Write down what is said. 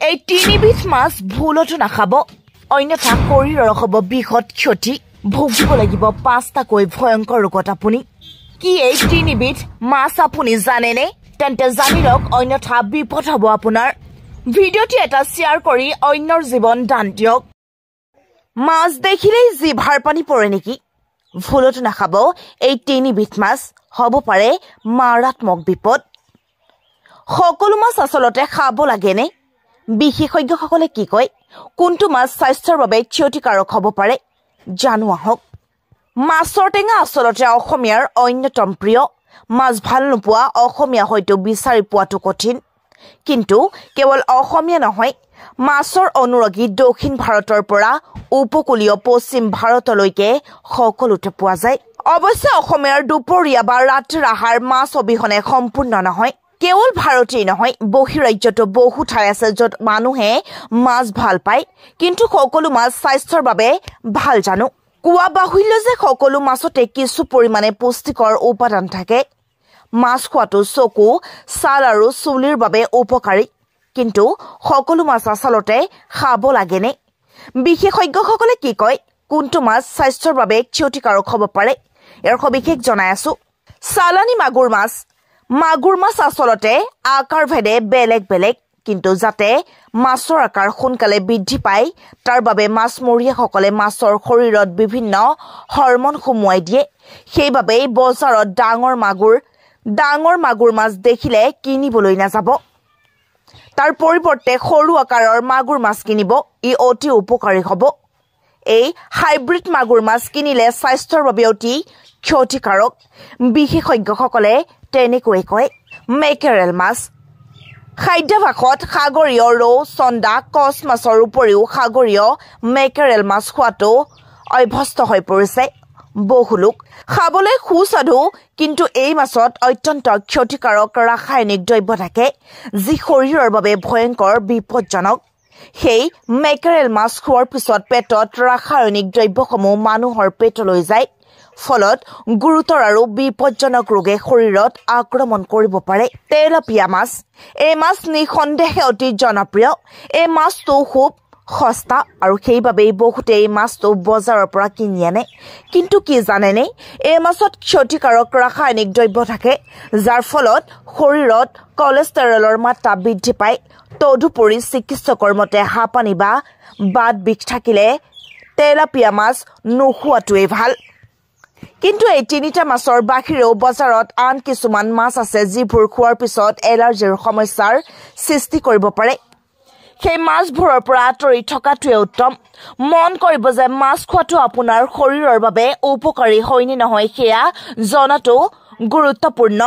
এই তিনিবিধ মাছ ভুলতো নাখাব, অন্যথা শৰীৰৰ হ'ব বৃহৎ ক্ষতি, ভুগিব লাগিব 5টাকৈ ভয়ংকৰ ৰোগত আপুনি। কি এই তিনিবিধ মাছ আপুনি জানেনে? তেন্তে জানি লওক, অন্যথা বিপদ হ'ব আপোনাৰ। ভিডিঅ'টি এটা শ্বেয়াৰ কৰি অন্যৰ জীৱন দান দিয়ক। মাছ দেখিলেই জিভাৰ পানী পৰে নেকি? ভুলতো নাখাব, এই তিনিবিধ মাছ হ'ব পাৰে মাৰাত্মক বিপদ। সকলো মাছ আচলতে খাব লাগেনে? বিশেষজ্ঞসকলে কি কয়? কোনটো মাছ স্বাস্থ্যৰ বাবে ক্ষতিকাৰক হ'ব পাৰে জানো আহক। মাছৰ টেঙা আচলতে অসমীয়াৰ অন্যতম প্ৰিয়। মাছ ভাল নোপোৱা অসমীয়া হয়তো বিচাৰি পোৱাটো কঠিন। কিন্তু কেৱল অসমীয়া নহয়, মাছৰ অনুৰাগী দক্ষিণ ভাৰতৰ পৰা উপকূলীয় পশ্চিম ভাৰতলৈকে সকলোতে পোৱা যায়। অৱশ্যে অসমীয়াৰ দুপৰীয়া বা ৰাতিৰ আহাৰ মাছ অবিহনে সম্পূৰ্ণ নহয়। কেৱল ভাৰতেই নহয়, বহিৰাজ্যতো বহু ঠাই আছে য'ত মানুহে মাছ ভাল পায়। কিন্তু সকলো মাছ স্বাস্থ্যৰ বাবে ভাল জানো? কোৱা বাহুল্য যে সকলো মাছতে কিছু পৰিমাণে পুষ্টিকৰ উপাদান থাকে। মাছ খোৱাটো চকু, ছাল আৰু চুলিৰ বাবে উপকাৰী। কিন্তু সকলো মাছ আচলতে খাব লাগেনে? বিশেষজ্ঞসকলে কি কয়? কোনটো মাছ স্বাস্থ্যৰ বাবে ক্ষতিকাৰক হ'ব পাৰে? ইয়াৰ সবিশেষ জনাই আছো। চালানী মাগুৰ মাছ। মাগুৰ মাছ আচলতে আকাৰ ভেদে বেলেগ বেলেগ, কিন্তু যাতে মাছৰ আকাৰ সোনকালে বৃদ্ধি পায় তাৰ বাবে মাছমৰীয়াসকলে মাছৰ শৰীৰত বিভিন্ন হৰমন সুমুৱাই দিয়ে। সেইবাবেই বজাৰত ডাঙৰ মাগুৰ মাছ দেখিলে কিনিবলৈ নাযাব। তাৰ পৰিৱৰ্তে সৰু আকাৰৰ মাগুৰ মাছ কিনিব, ই অতি উপকাৰী হ'ব। এই হাইব্ৰিড মাগুৰ মাছ কিনিলে স্বাস্থ্যৰ বাবে অতি ক্ষতিকাৰক। বিশেষজ্ঞসকলে তেনেকৈ কয়। মেকেৰেল মাছ। খাদ্যাভাসত সাগৰীয় ৰৌ, চন্দা, কচ মাছৰ উপৰিও সাগৰীয় মেকেৰেল মাছ খোৱাটো অভ্যস্ত হৈ পৰিছে বহু লোক। খাবলৈ সুস্বাদু, কিন্তু এই মাছত অত্যন্ত ক্ষতিকাৰক ৰাসায়নিক দ্ৰব্য থাকে, যি শৰীৰৰ বাবে ভয়ংকৰ বিপদজনক। সেই মেকেৰেল মাছ খোৱাৰ পিছত পেটত ৰাসায়নিক দ্ৰব্যসমূহ মানুহৰ পেটলৈ যায়, ফলত গুৰুতৰ আৰু বিপদজনক ৰোগে শৰীৰত আক্ৰমণ কৰিব পাৰে। তেলাপিয়া মাছ। এই মাছ নিঃসন্দেহে অতি জনপ্ৰিয়। এই মাছটো খুব সস্তা আৰু সেইবাবেই বহুতে এই মাছটো বজাৰৰ পৰা কিনি আনে। কিন্তু কি জানেনে? এই মাছত ক্ষতিকাৰক ৰাসায়নিক দ্ৰব্য থাকে, যাৰ ফলত শৰীৰত কলেষ্টেৰলৰ মাত্ৰা বৃদ্ধি পায়। তদুপৰি চিকিৎসকৰ মতে হাঁপানি বা বাত বিষ থাকিলে তেলাপিয়া মাছ নোখোৱাটোৱেই ভাল। কিন্তু এই তিনিটা মাছৰ বাহিৰেও বজাৰত আন কিছুমান মাছ আছে যিবোৰ খোৱাৰ পিছত এলাৰ্জিৰ সমস্যাৰ সৃষ্টি কৰিব পাৰে। সেই মাছবোৰৰ পৰা আঁতৰি থকাটোৱে উত্তম। মন কৰিব যে মাছ খোৱাটো আপোনাৰ শৰীৰৰ বাবে উপকাৰী হয়নে নহয় সেয়া জনাটো গুৰুত্বপূৰ্ণ।